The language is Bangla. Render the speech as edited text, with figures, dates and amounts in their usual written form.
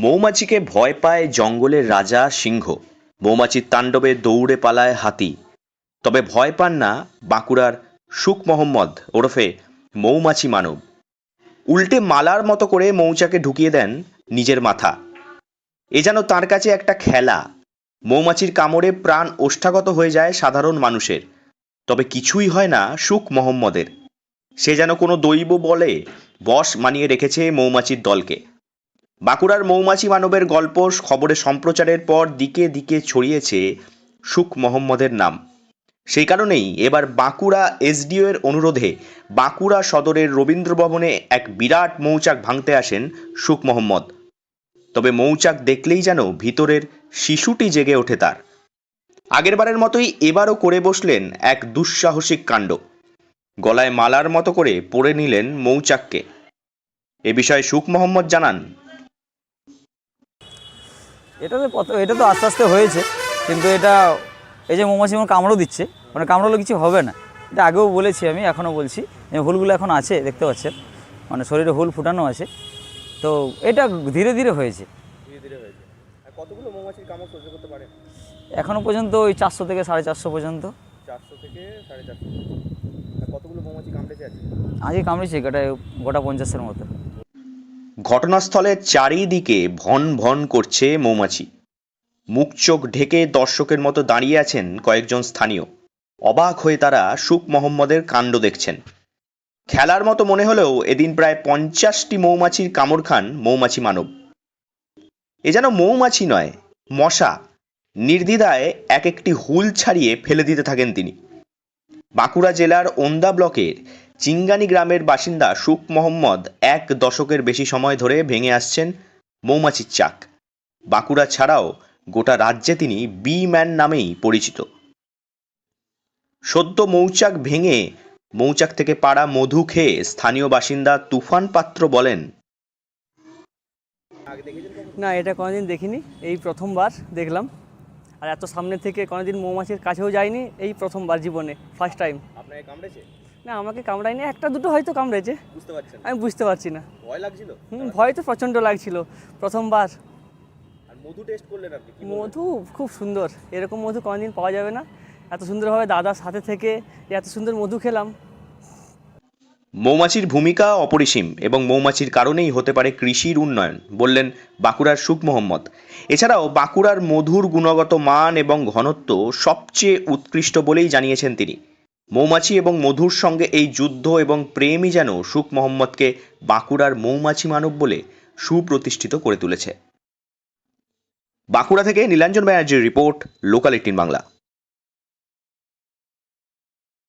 মৌমাছিকে ভয় পায় জঙ্গলের রাজা সিংহ। মৌমাছির তাণ্ডবে দৌড়ে পালায় হাতি। তবে ভয় পান না বাঁকুড়ার সুখ মোহাম্মদ ওরফে মৌমাছি মানব। উল্টে মালার মতো করে মৌচাকে ঢুকিয়ে দেন নিজের মাথা। এ যেন তার কাছে একটা খেলা। মৌমাছির কামড়ে প্রাণ ওষ্ঠাগত হয়ে যায় সাধারণ মানুষের, তবে কিছুই হয় না সুখ মোহাম্মদের। সে যেন কোনো দৈব বলে বশ মানিয়ে রেখেছে মৌমাছির দলকে। বাঁকুড়ার মৌমাছি মানবের গল্প খবরে সম্প্রচারের পর দিকে দিকে ছড়িয়েছে সুখ মোহাম্মদের নাম। সেই কারণেই এবার বাঁকুড়া এসডিও এর অনুরোধে বাঁকুড়া সদরের রবীন্দ্রভবনে এক বিরাট মৌচাক ভাঙতে আসেন সুখ মোহাম্মদ। তবে মৌচাক দেখলেই যেন ভিতরের শিশুটি জেগে ওঠে তার। আগেরবারের মতোই এবারও করে বসলেন এক দুঃসাহসিক কাণ্ড। গলায় মালার মতো করে পরে নিলেন মৌচাককে। এ বিষয়ে সুখ মোহাম্মদ জানান, এটা তো আস্তে আস্তে হয়েছে, কিন্তু এটা এই যে মৌমাছি আমার কামড়ও দিচ্ছে, মানে কামড়ালে কিছু হবে না। এটা আগেও বলেছি, আমি এখনও বলছি, হুলগুলো এখন আছে, দেখতে পাচ্ছেন, মানে শরীরে হুল ফুটানো আছে। তো এটা ধীরে ধীরে হয়েছে। আর কতগুলো মৌমাছির কামড় সহ্য করতে পারে? এখনও পর্যন্ত ওই 400 থেকে 450 পর্যন্ত। 400 থেকে 450। আর কতগুলো মৌমাছি কামড়েছে আজকে? আজকে কামড়েছে গোটা 50-এর মতো। ঘটনাস্থলের চারিদিকে ভন ভন করছে মৌমাছি। মুখ চোখ ঢেকে দর্শকের মতো দাঁড়িয়ে আছেন কয়েকজন স্থানীয়। অবাক হয়ে তারা সুখ মোহাম্মদের কাণ্ড দেখছেন। খেলার মতো মনে হলেও এদিন প্রায় 50টি মৌমাছির কামড় খান মৌমাছি মানব। এ যেন মৌমাছি নয়, মশা। নির্দ্বিধায় এক একটি হুল ছাড়িয়ে ফেলে দিতে থাকেন তিনি। বাঁকুড়া জেলার ওন্দা ব্লকের চিঙ্গানি গ্রামের বাসিন্দা সুখ মোহাম্মদ 1 দশকের বেশি সময় ধরে ভেঙে আসছেন মৌমাছির চাক। বাঁকুড়া ছাড়াও গোটা রাজ্যে তিনি বি ম্যান নামেই পরিচিত। সদ্য মৌচাক ভেঙে মৌচাক থেকে পাড়া মধু খেয়ে স্থানীয় বাসিন্দা তুফান পাত্র বলেন, না, এটা কোনোদিন দেখিনি, এই প্রথমবার দেখলাম। আর এত সামনে থেকে কোনোদিন মৌমাছির কাছেও যায়নি, এই প্রথমবার জীবনে, ফার্স্ট টাইম। আপনাকে কামড়েছে? না, আমাকে কামড়ায়নি, একটা দুটো হয়তো কামড়েছে, বুঝতে পারছেন? আমি বুঝতে পারছি না। ভয় লাগছিল? ভয় তো প্রচণ্ড লাগছিল, প্রথমবার। আর মধু টেস্ট করলেন আপনি? মধু খুব সুন্দর, এরকম মধু কোনোদিন পাওয়া যাবে না। এত সুন্দরভাবে দাদার সাথে থেকে এত সুন্দর মধু খেলাম। মৌমাছির ভূমিকা অপরিসীম এবং মৌমাছির কারণেই হতে পারে কৃষির উন্নয়ন, বললেন বাঁকুড়ার সুখ মোহাম্মদ। এছাড়াও বাঁকুড়ার মধুর গুণগত মান এবং ঘনত্ব সবচেয়ে উৎকৃষ্ট বলেই জানিয়েছেন তিনি। মৌমাছি এবং মধুর সঙ্গে এই যুদ্ধ এবং প্রেমই যেন সুখ মোহাম্মদকে বাঁকুড়ার মৌমাছি মানব বলে সুপ্রতিষ্ঠিত করে তুলেছে। বাঁকুড়া থেকে নীলাঞ্জন ব্যানার্জির রিপোর্ট, লোকাল 18 বাংলা।